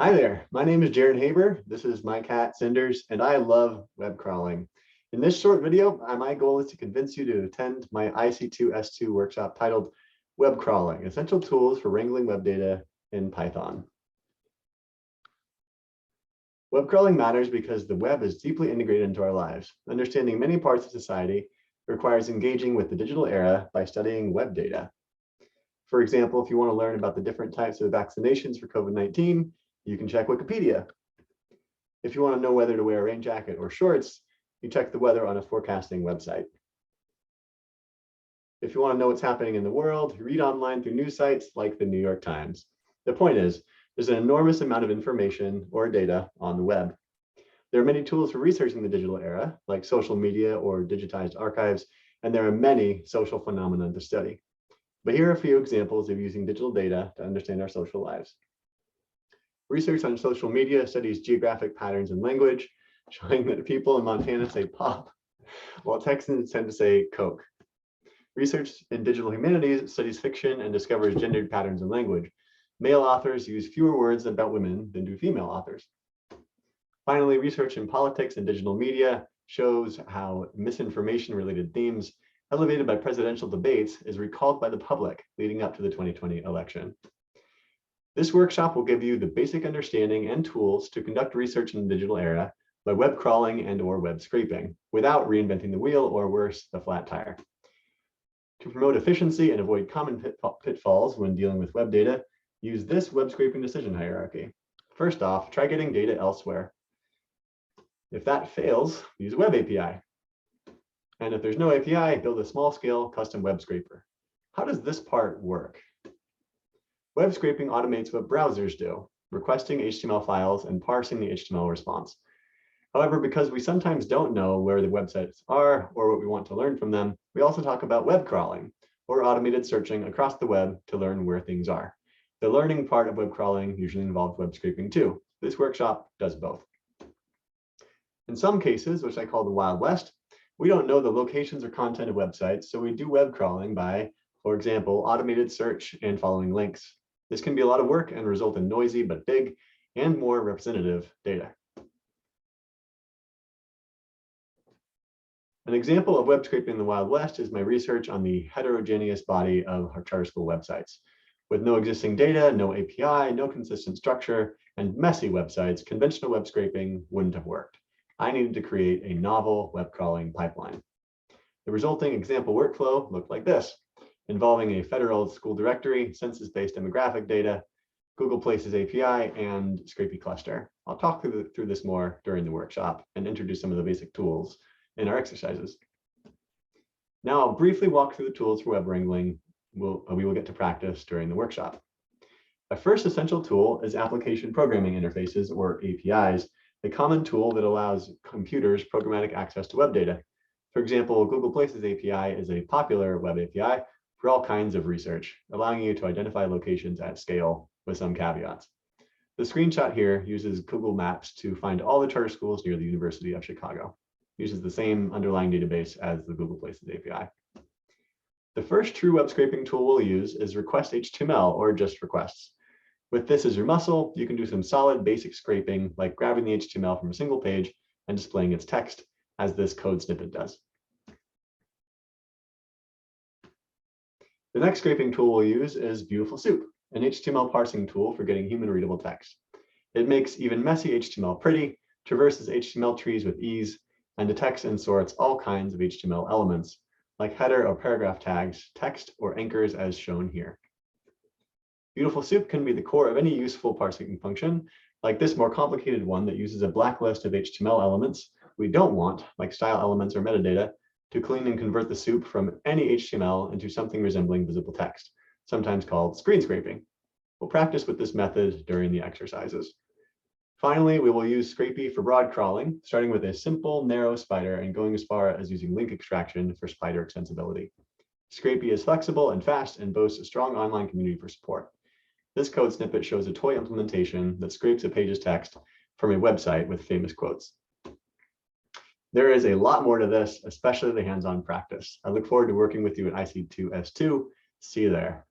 Hi there, my name is Jaren Haber. This is my cat Cinders, and I love web crawling. In this short video, my goal is to convince you to attend my IC2S2 workshop titled Web Crawling, Essential Tools for Wrangling Web Data in Python. Web crawling matters because the web is deeply integrated into our lives. Understanding many parts of society requires engaging with the digital era by studying web data. For example, if you want to learn about the different types of vaccinations for COVID-19, you can check Wikipedia. If you want to know whether to wear a rain jacket or shorts, you check the weather on a forecasting website. If you want to know what's happening in the world, read online through news sites like the New York Times. The point is, there's an enormous amount of information or data on the web. There are many tools for researching the digital era, like social media or digitized archives, and there are many social phenomena to study. But here are a few examples of using digital data to understand our social lives. Research on social media studies geographic patterns in language, showing that people in Montana say pop, while Texans tend to say Coke. Research in digital humanities studies fiction and discovers gendered patterns in language. Male authors use fewer words about women than do female authors. Finally, research in politics and digital media shows how misinformation-related themes elevated by presidential debates is recalled by the public leading up to the 2020 election. This workshop will give you the basic understanding and tools to conduct research in the digital era by web crawling and/or web scraping without reinventing the wheel or worse, the flat tire. To promote efficiency and avoid common pitfalls when dealing with web data, use this web scraping decision hierarchy. First off, try getting data elsewhere. If that fails, use a web API. And if there's no API, build a small-scale custom web scraper. How does this part work? Web scraping automates what browsers do, requesting HTML files and parsing the HTML response. However, because we sometimes don't know where the websites are or what we want to learn from them, we also talk about web crawling, or automated searching across the web to learn where things are. The learning part of web crawling usually involves web scraping too. This workshop does both. In some cases, which I call the Wild West, we don't know the locations or content of websites, so we do web crawling by, for example, automated search and following links. This can be a lot of work and result in noisy but big and more representative data. An example of web scraping in the Wild West is my research on the heterogeneous body of our charter school websites. With no existing data, no API, no consistent structure, and messy websites, conventional web scraping wouldn't have worked. I needed to create a novel web crawling pipeline. The resulting example workflow looked like this, involving a federal school directory, census-based demographic data, Google Places API, and Scrapy cluster. I'll talk through this more during the workshop and introduce some of the basic tools in our exercises. Now I'll briefly walk through the tools for web wrangling we will get to practice during the workshop. A first essential tool is application programming interfaces, or APIs, a common tool that allows computers programmatic access to web data. For example, Google Places API is a popular web API for all kinds of research, allowing you to identify locations at scale with some caveats. The screenshot here uses Google Maps to find all the charter schools near the University of Chicago. It uses the same underlying database as the Google Places API. The first true web scraping tool we'll use is request HTML, or just requests. With this as your muscle, you can do some solid basic scraping, like grabbing the HTML from a single page and displaying its text, as this code snippet does. The next scraping tool we'll use is Beautiful Soup, an HTML parsing tool for getting human readable text. It makes even messy HTML pretty, traverses HTML trees with ease, and detects and sorts all kinds of HTML elements, like header or paragraph tags, text, or anchors as shown here. Beautiful Soup can be the core of any useful parsing function, like this more complicated one that uses a blacklist of HTML elements we don't want, like style elements or metadata, to clean and convert the soup from any HTML into something resembling visible text, sometimes called screen scraping. We'll practice with this method during the exercises. Finally, we will use Scrapy for broad crawling, starting with a simple, narrow spider and going as far as using link extraction for spider extensibility. Scrapy is flexible and fast and boasts a strong online community for support. This code snippet shows a toy implementation that scrapes a page's text from a website with famous quotes. There is a lot more to this, especially the hands-on practice. I look forward to working with you at IC2S2. See you there.